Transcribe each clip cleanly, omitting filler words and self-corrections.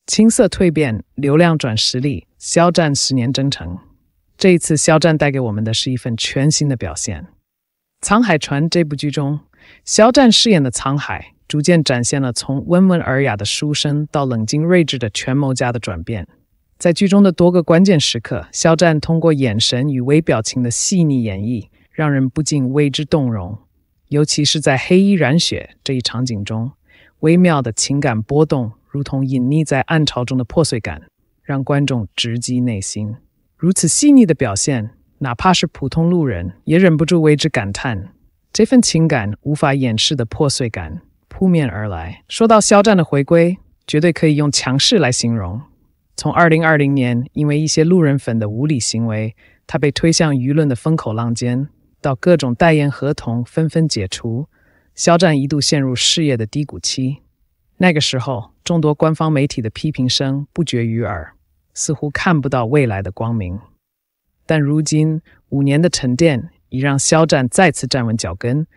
青涩蜕变，流量转实力，肖战10年征程。这一次，肖战带给我们的是一份全新的表现。《沧海船》这部剧中，肖战饰演的沧海，逐渐展现了从温文尔雅的书生到冷静睿智的权谋家的转变。在剧中的多个关键时刻，肖战通过眼神与微表情的细腻演绎，让人不禁为之动容。尤其是在黑衣染血这一场景中，微妙的情感波动，如同隐匿在暗潮中的破碎感，让观众直击内心。如此细腻的表现，哪怕是普通路人也忍不住为之感叹。这份情感无法掩饰的破碎感扑面而来。说到肖战的回归，绝对可以用强势来形容。从2020年因为一些路人粉的无理行为，他被推向舆论的风口浪尖，到各种代言合同纷纷解除，肖战一度陷入事业的低谷期。那个时候，众多官方媒体的批评声不绝于耳，似乎看不到未来的光明。但如今5年的沉淀已让肖战再次站稳脚跟，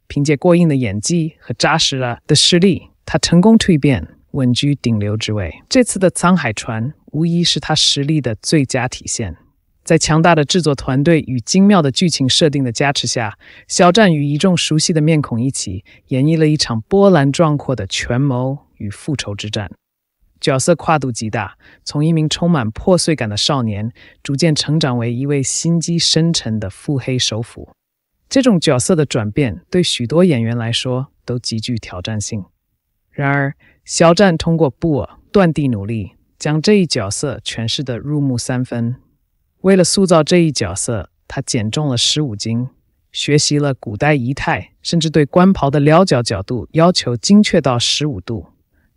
凭借过硬的演技和扎实的实力，他成功蜕变，稳居顶流之位。这次的《沧海船》无疑是他实力的最佳体现。在强大的制作团队与精妙的剧情设定的加持下，肖战与一众熟悉的面孔一起，演绎了一场波澜壮阔的权谋与复仇之战。角色跨度极大，从一名充满破碎感的少年，逐渐成长为一位心机深沉的腹黑首辅。这种角色的转变，对许多演员来说都极具挑战性。然而，肖战通过布尔断地努力，将这一角色诠释得入木三分。为了塑造这一角色，他减重了15斤，学习了古代仪态，甚至对官袍的撩角角度要求精确到15度。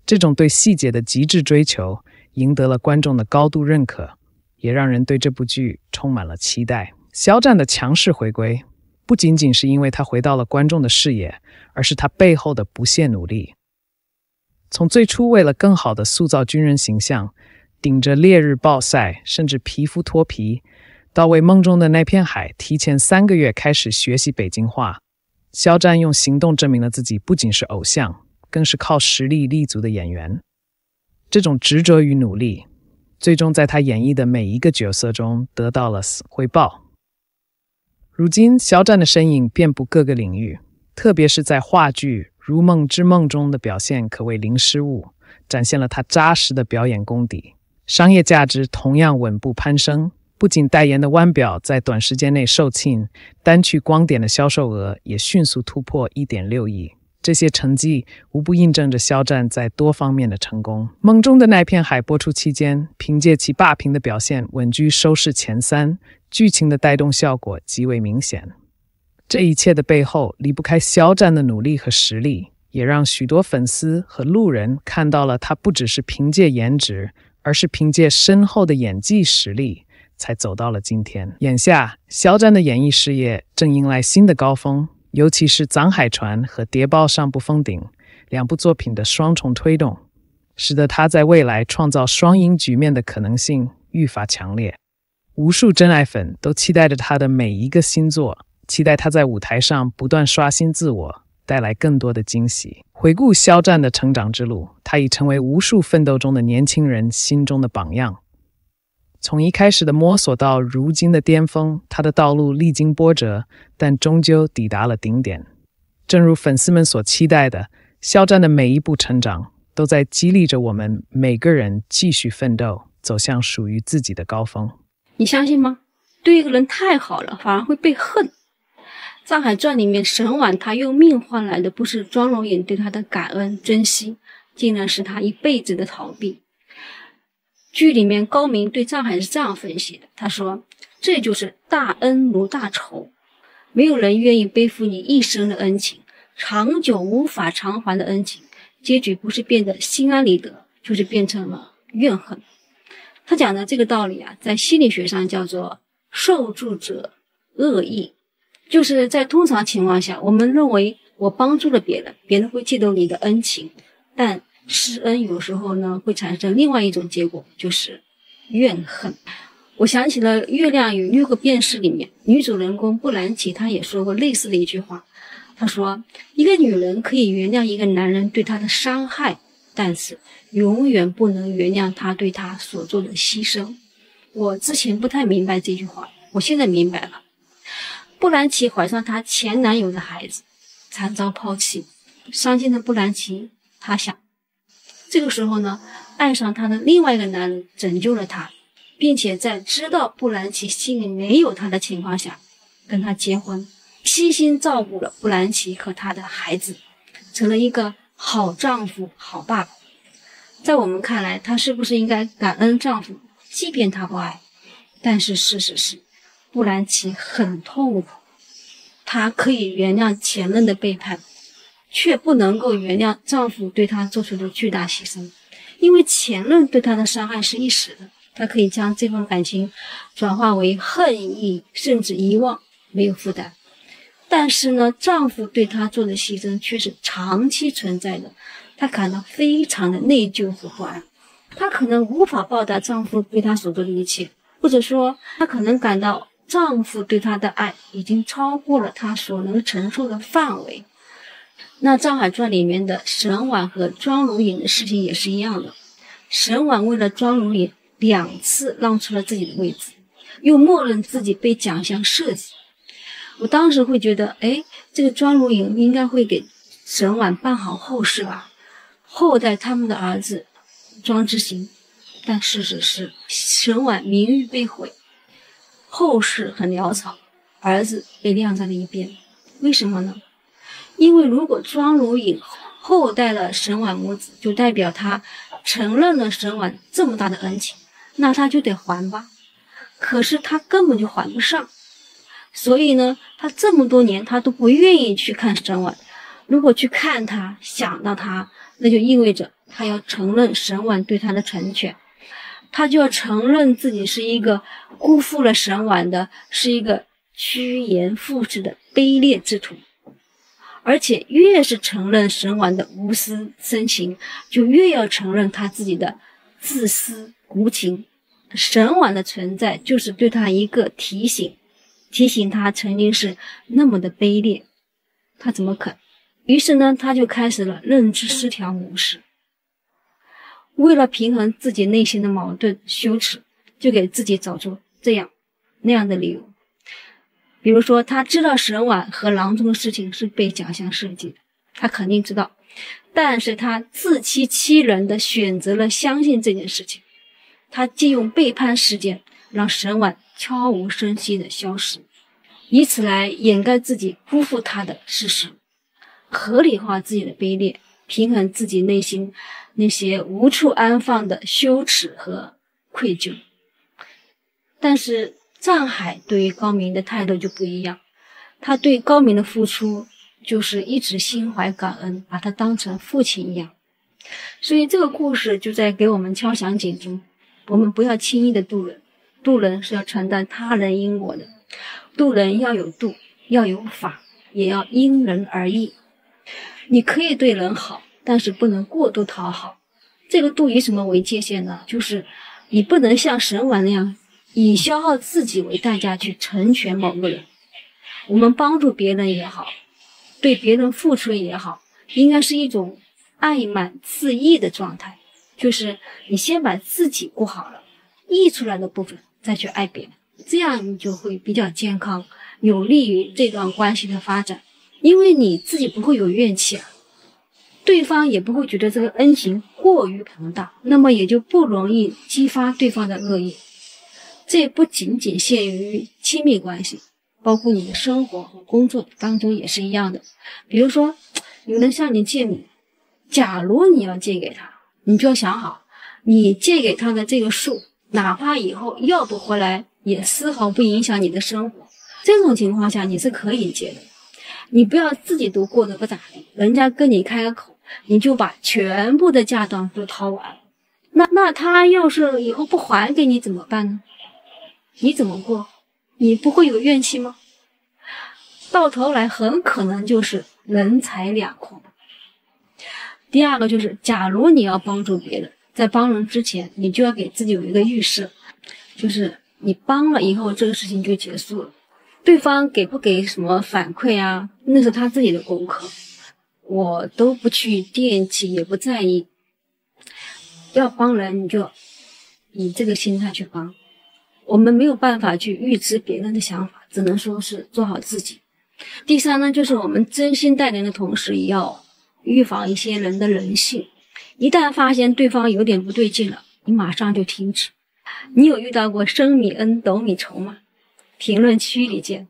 这种对细节的极致追求，赢得了观众的高度认可，也让人对这部剧充满了期待。肖战的强势回归，不仅仅是因为他回到了观众的视野，而是他背后的不懈努力。从最初为了更好地塑造军人形象，顶着烈日暴晒，甚至皮肤脱皮，到为梦中的那片海提前3个月开始学习北京话，肖战用行动证明了自己不仅是偶像，更是靠实力立足的演员。这种执着与努力，最终在他演绎的每一个角色中得到了回报。如今，肖战的身影遍布各个领域，特别是在话剧《如梦之梦》中的表现可谓零失误，展现了他扎实的表演功底。商业价值同样稳步攀升，不仅代言的腕表在短时间内售罄，单曲光点的销售额也迅速突破1.6亿。这些成绩无不印证着肖战在多方面的成功。梦中的那片海播出期间，凭借其霸屏的表现稳居收视前3，剧情的带动效果极为明显。这一切的背后离不开肖战的努力和实力，也让许多粉丝和路人看到了他不只是凭借颜值，而是凭借深厚的演技实力才走到了今天。眼下，肖战的演艺事业正迎来新的高峰，尤其是《沧海船》和《谍报上不封顶》2部作品的双重推动，使得他在未来创造双赢局面的可能性愈发强烈。无数真爱粉都期待着他的每一个新作，期待他在舞台上不断刷新自我，带来更多的惊喜。回顾肖战的成长之路，他已成为无数奋斗中的年轻人心中的榜样。从一开始的摸索到如今的巅峰，他的道路历经波折，但终究抵达了顶点。正如粉丝们所期待的，肖战的每一步成长都在激励着我们每个人继续奋斗，走向属于自己的高峰。你相信吗？对一个人太好了，反而会被恨。《沧海传》里面，沈婉他用命换来的不是庄容颜对他的感恩珍惜，竟然是他一辈子的逃避。剧里面高明对藏海是这样分析的，他说：这就是大恩如大仇，没有人愿意背负你一生的恩情，长久无法偿还的恩情，结局不是变得心安理得，就是变成了怨恨。他讲的这个道理啊，在心理学上叫做受助者恶意，就是在通常情况下，我们认为我帮助了别人，别人会记得你的恩情，但施恩有时候呢会产生另外一种结果，就是怨恨。我想起了《月亮与6个便士》里面女主人公布兰奇，她也说过类似的一句话。她说，一个女人可以原谅一个男人对她的伤害，但是永远不能原谅他对他所做的牺牲。我之前不太明白这句话，我现在明白了。布兰奇怀上她前男友的孩子，惨遭抛弃，伤心的布兰奇，她想，这个时候呢，爱上她的另外一个男人拯救了她，并且在知道布兰奇心里没有她的情况下，跟她结婚，悉心照顾了布兰奇和她的孩子，成了一个好丈夫、好爸爸。在我们看来，她是不是应该感恩丈夫，即便他不爱？但是事实是，布兰奇很痛苦，她可以原谅前任的背叛，却不能够原谅丈夫对她做出的巨大牺牲。因为前任对她的伤害是一时的，她可以将这份感情转化为恨意，甚至遗忘，没有负担。但是呢，丈夫对她做的牺牲却是长期存在的，她感到非常的内疚和不安。她可能无法报答丈夫对她所做的一切，或者说她可能感到丈夫对她的爱已经超过了她所能承受的范围。那《藏海传》里面的沈婉和庄如影的事情也是一样的。沈婉为了庄如影2次让出了自己的位置，又默认自己被蒋相设计。我当时会觉得，这个庄如影应该会给沈婉办好后事吧，后代他们的儿子庄之行。但事实是，沈婉名誉被毁，后事很潦草，儿子被晾在了一边。为什么呢？因为如果庄如影后代了沈婉母子，就代表他承认了沈婉这么大的恩情，那他就得还吧。可是他根本就还不上，所以呢，他这么多年他都不愿意去看沈婉。如果去看他，想到他，那就意味着他要承认沈婉对他的成全，他就要承认自己是一个辜负了沈婉的，是一个趋炎附势的卑劣之徒。而且越是承认沈婉的无私深情，就越要承认他自己的自私无情。沈婉的存在就是对他一个提醒，提醒他曾经是那么的卑劣，他怎么肯？于是呢，他就开始了认知失调模式。为了平衡自己内心的矛盾羞耻，就给自己找出这样那样的理由。比如说，他知道沈婉和郎中的事情是被蒋相设计的，他肯定知道，但是他自欺欺人的选择了相信这件事情。他借用背叛事件让沈婉悄无声息的消失，以此来掩盖自己辜负他的事实，合理化自己的卑劣，平衡自己内心那些无处安放的羞耻和愧疚。但是藏海对于高明的态度就不一样，他对高明的付出就是一直心怀感恩，把他当成父亲一样。所以这个故事就在给我们敲响警钟，我们不要轻易的渡人，渡人是要承担他人因果的，渡人要有度，要有法，也要因人而异。你可以对人好，但是不能过度讨好。这个度以什么为界限呢？就是你不能像沈婉那样以消耗自己为代价去成全某个人。我们帮助别人也好，对别人付出也好，应该是一种爱满自溢的状态，就是你先把自己顾好了，溢出来的部分再去爱别人，这样你就会比较健康，有利于这段关系的发展。因为你自己不会有怨气啊，对方也不会觉得这个恩情过于庞大，那么也就不容易激发对方的恶意。这不仅仅限于亲密关系，包括你的生活和工作当中也是一样的。比如说有人向你借米，假如你要借给他，你就要想好，你借给他的这个数，哪怕以后要不回来，也丝毫不影响你的生活。这种情况下你是可以借的，你不要自己都过得不咋地，人家跟你开个口，你就把全部的家当都掏完了。那他要是以后不还给你怎么办呢？你怎么过？你不会有怨气吗？到头来很可能就是人财两空。第二个就是，假如你要帮助别人，在帮人之前，你就要给自己有一个预设，就是你帮了以后，这个事情就结束了。对方给不给什么反馈啊，那是他自己的功课，我都不去惦记，也不在意。要帮人，你就以这个心态去帮。我们没有办法去预知别人的想法，只能说是做好自己。第三呢，就是我们真心待人的同时，也要预防一些人的人性。一旦发现对方有点不对劲了，你马上就停止。你有遇到过升米恩斗米仇吗？评论区里见。